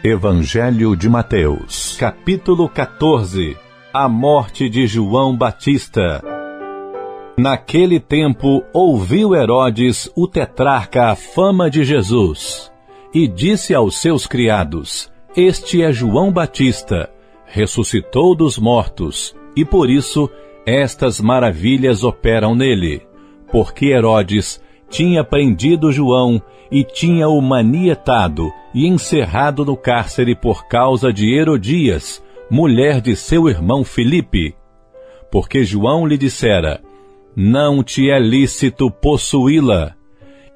Evangelho de Mateus, capítulo 14. A morte de João Batista. Naquele tempo, ouviu Herodes, o tetrarca, a fama de Jesus, e disse aos seus criados: Este é João Batista, ressuscitou dos mortos, e por isso estas maravilhas operam nele. Porque Herodes tinha prendido João e tinha-o manietado e encerrado no cárcere por causa de Herodias, mulher de seu irmão Filipe. Porque João lhe dissera: Não te é lícito possuí-la.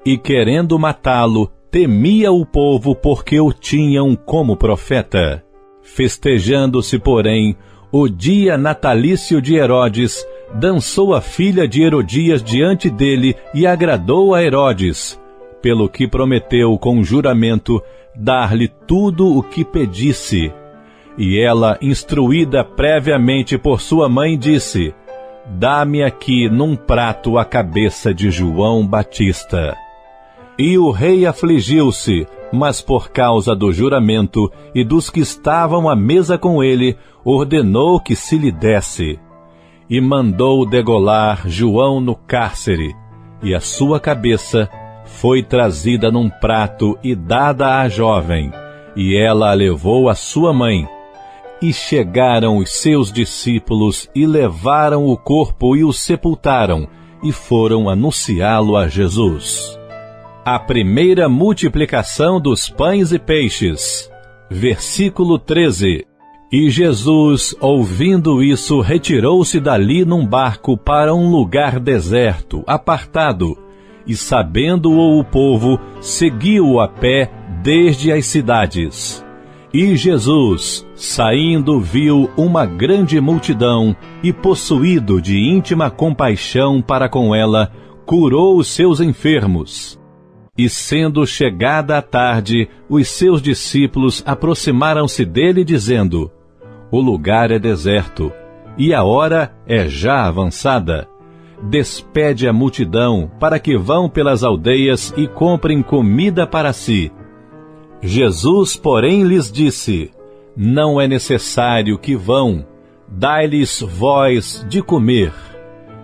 E querendo matá-lo, temia o povo porque o tinham como profeta. Festejando-se, porém, o dia natalício de Herodes, dançou a filha de Herodias diante dele e agradou a Herodes, pelo que prometeu com juramento dar-lhe tudo o que pedisse. E ela, instruída previamente por sua mãe, disse: Dá-me aqui num prato a cabeça de João Batista. E o rei afligiu-se, mas por causa do juramento e dos que estavam à mesa com ele, ordenou que se lhe desse. E mandou degolar João no cárcere, e a sua cabeça foi trazida num prato e dada à jovem, e ela a levou à sua mãe. E chegaram os seus discípulos e levaram o corpo e o sepultaram, e foram anunciá-lo a Jesus. A primeira multiplicação dos pães e peixes. Versículo 13. E Jesus, ouvindo isso, retirou-se dali num barco para um lugar deserto, apartado, e sabendo-o o povo, seguiu-o a pé desde as cidades. E Jesus, saindo, viu uma grande multidão, e possuído de íntima compaixão para com ela, curou os seus enfermos. E sendo chegada a tarde, os seus discípulos aproximaram-se dele, dizendo: O lugar é deserto, e a hora é já avançada. Despede a multidão, para que vão pelas aldeias e comprem comida para si. Jesus, porém, lhes disse: Não é necessário que vão, dai-lhes vós de comer.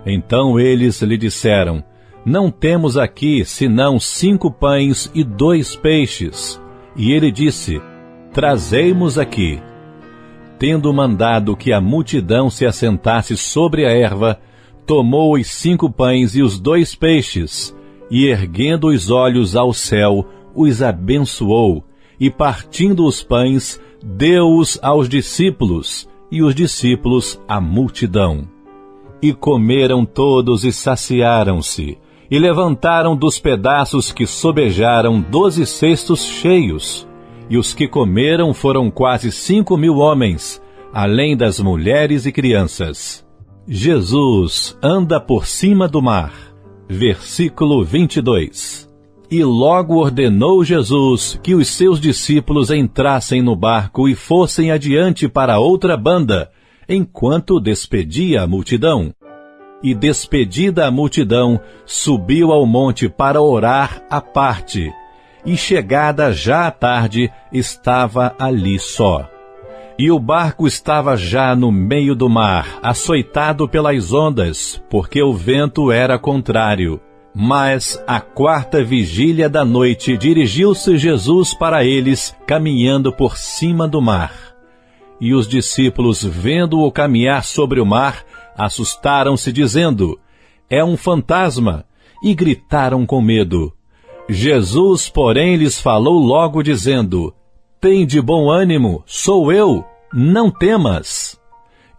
Então eles lhe disseram: Não temos aqui senão 5 pães e 2 peixes. E ele disse: Trazei-mos aqui. Tendo mandado que a multidão se assentasse sobre a erva, tomou os 5 pães e os 2 peixes, e erguendo os olhos ao céu, os abençoou, e partindo os pães, deu-os aos discípulos, e os discípulos à multidão. E comeram todos e saciaram-se, e levantaram dos pedaços que sobejaram 12 cestos cheios, e os que comeram foram quase 5.000 homens, além das mulheres e crianças. Jesus anda por cima do mar. Versículo 22. E logo ordenou Jesus que os seus discípulos entrassem no barco e fossem adiante para outra banda, enquanto despedia a multidão. E despedida a multidão, subiu ao monte para orar à parte. E chegada já a tarde, estava ali só. E o barco estava já no meio do mar, açoitado pelas ondas, porque o vento era contrário. Mas, à 4ª vigília da noite, dirigiu-se Jesus para eles, caminhando por cima do mar. E os discípulos, vendo-o caminhar sobre o mar, assustaram-se, dizendo: É um fantasma! E gritaram com medo. Jesus, porém, lhes falou logo, dizendo: Tende bom ânimo, sou eu, não temas.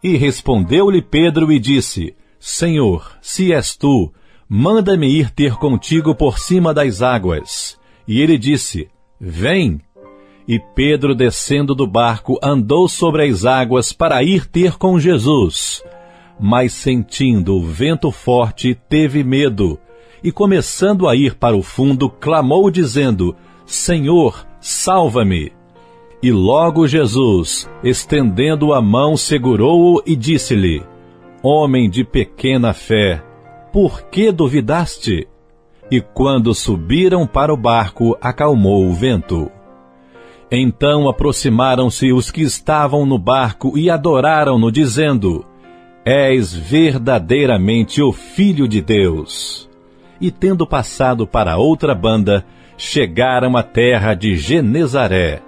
E respondeu-lhe Pedro e disse: Senhor, se és tu, manda-me ir ter contigo por cima das águas. E ele disse: Vem. E Pedro, descendo do barco, andou sobre as águas para ir ter com Jesus. Mas sentindo o vento forte, teve medo, e começando a ir para o fundo, clamou dizendo: Senhor, salva-me. E logo Jesus, estendendo a mão, segurou-o e disse-lhe: Homem de pequena fé, por que duvidaste? E quando subiram para o barco, acalmou o vento. Então aproximaram-se os que estavam no barco e adoraram-no, dizendo: És verdadeiramente o Filho de Deus. E tendo passado para outra banda, chegaram à terra de Genezaré.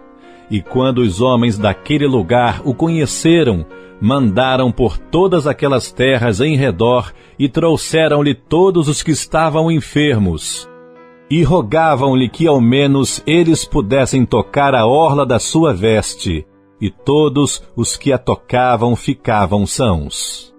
E quando os homens daquele lugar o conheceram, mandaram por todas aquelas terras em redor e trouxeram-lhe todos os que estavam enfermos. E rogavam-lhe que ao menos eles pudessem tocar a orla da sua veste, e todos os que a tocavam ficavam sãos.